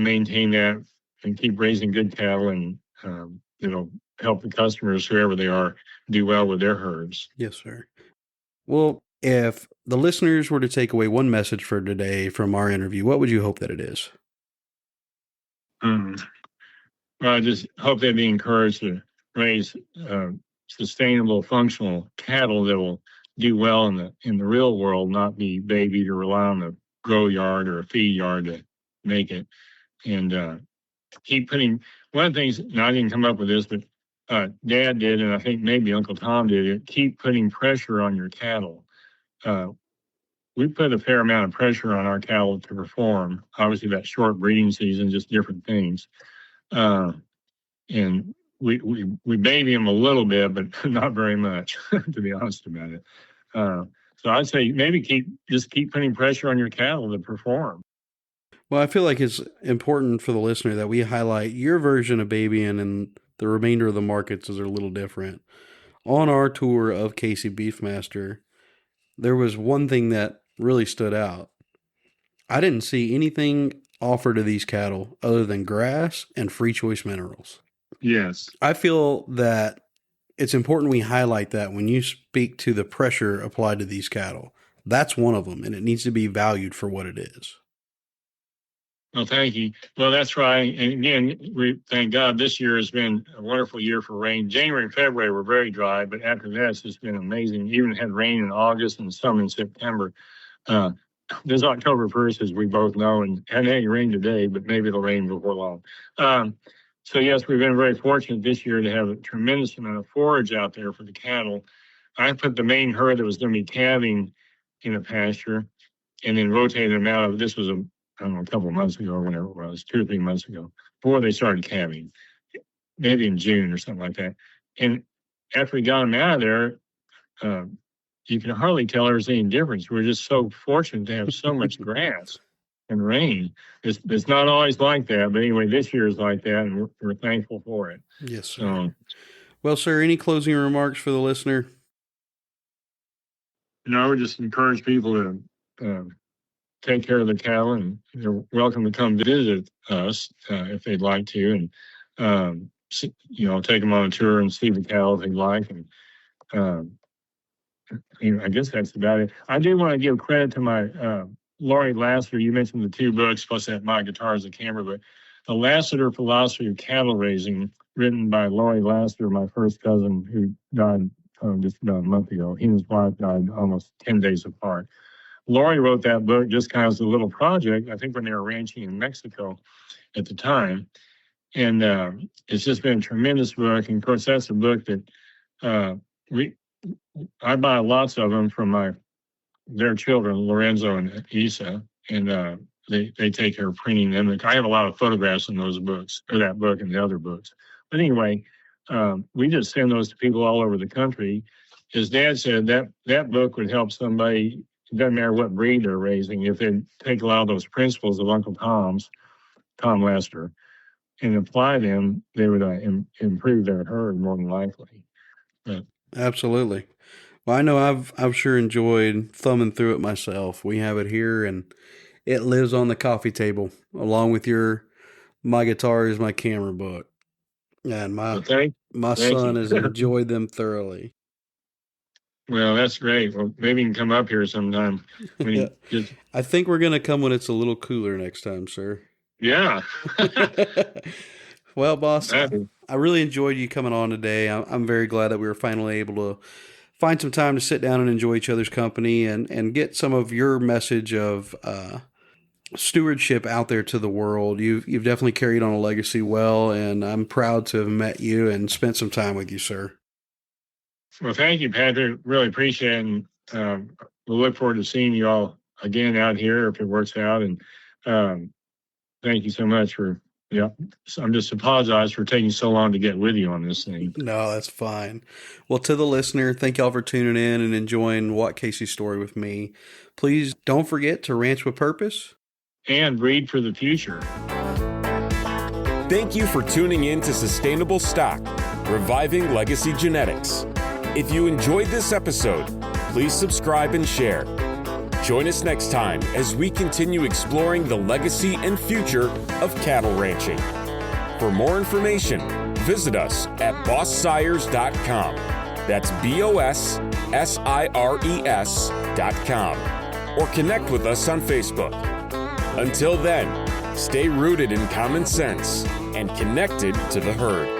maintain that and keep raising good cattle, and help the customers, whoever they are, do well with their herds. Yes, sir. Well, if the listeners were to take away one message for today from our interview, what would you hope that it is? Well, I just hope they'd be encouraged to raise sustainable, functional cattle that will do well in the real world, not be babied or rely on a grow yard or a feed yard to make it. And keep putting, one of the things, and I didn't come up with this, but Dad did, and I think maybe Uncle Tom did it, keep putting pressure on your cattle. We put a fair amount of pressure on our cattle to perform. Obviously, that short breeding season, just different things. And we baby them a little bit, but not very much, to be honest about it. So I'd say maybe keep putting pressure on your cattle to perform. Well, I feel like it's important for the listener that we highlight your version of babying, and the remainder of the markets is a little different. On our tour of Casey Beefmaster, there was one thing that really stood out. I didn't see anything offered to these cattle other than grass and free choice minerals. Yes. I feel that it's important we highlight that when you speak to the pressure applied to these cattle. That's one of them, and it needs to be valued for what it is. Well, thank you. Well, that's right. And again, we thank God this year has been a wonderful year for rain. January and February were very dry, but after that, it's just been amazing. Even had rain in August and some in September. This October 1st, as we both know, and hadn't any rain today, but maybe it'll rain before long. So yes, we've been very fortunate this year to have a tremendous amount of forage out there for the cattle. I put the main herd that was going to be calving in a pasture and then rotated them out of, this was a couple of months ago or whenever it was, 2 or 3 months ago, before they started calving, maybe in June or something like that. And after we got them out of there, you can hardly tell there was any difference. We're just so fortunate to have so much grass and rain. It's not always like that, but anyway, this year is like that, and we're thankful for it. Yes, sir. Well, sir, any closing remarks for the listener? I would just encourage people to take care of the cattle, and they're welcome to come visit us if they'd like to, and take them on a tour and see the cattle if they'd like. And I guess that's about it. I do want to give credit to my Laurie Lasater. You mentioned the 2 books, plus that My Guitar is a Camera, but the Lasater Philosophy of Cattle Raising, written by Laurie Lasater, my first cousin, who died just about a month ago. He and his wife died almost 10 days apart. Laurie wrote that book just kind of as a little project, I think when they were ranching in Mexico at the time. And it's just been a tremendous book. And of course, that's a book that I buy lots of them from their children, Lorenzo and Isa, and they take care of printing them. I have a lot of photographs in those books, or that book and the other books. But anyway, we just send those to people all over the country. His dad said that book would help somebody. It doesn't matter what breed they're raising. If they take a lot of those principles of Uncle Tom Lasater, and apply them, they would improve their herd more than likely. But, absolutely. Well, I know I've sure enjoyed thumbing through it myself. We have it here, and it lives on the coffee table, along with your My Guitar is My Camera book. And my son has enjoyed them thoroughly. Well, that's great. Well, maybe you can come up here sometime. I think we're going to come when it's a little cooler next time, sir. Yeah. Well, boss, I really enjoyed you coming on today. I'm very glad that we were finally able to find some time to sit down and enjoy each other's company and get some of your message of stewardship out there to the world. You've definitely carried on a legacy well, and I'm proud to have met you and spent some time with you, sir. Well, thank you, Patrick. Really appreciate it. And we'll look forward to seeing you all again out here if it works out. And thank you so much for, I'm just apologize for taking so long to get with you on this thing. No, that's fine. Well, to the listener, thank y'all for tuning in and enjoying Watt Casey's story with me. Please don't forget to ranch with purpose and breed for the future. Thank you for tuning in to Sustainable Stock, Reviving Legacy Genetics. If you enjoyed this episode, please subscribe and share. Join us next time as we continue exploring the legacy and future of cattle ranching. For more information, visit us at bosssires.com. That's BOSSIRES.com. Or connect with us on Facebook. Until then, stay rooted in common sense and connected to the herd.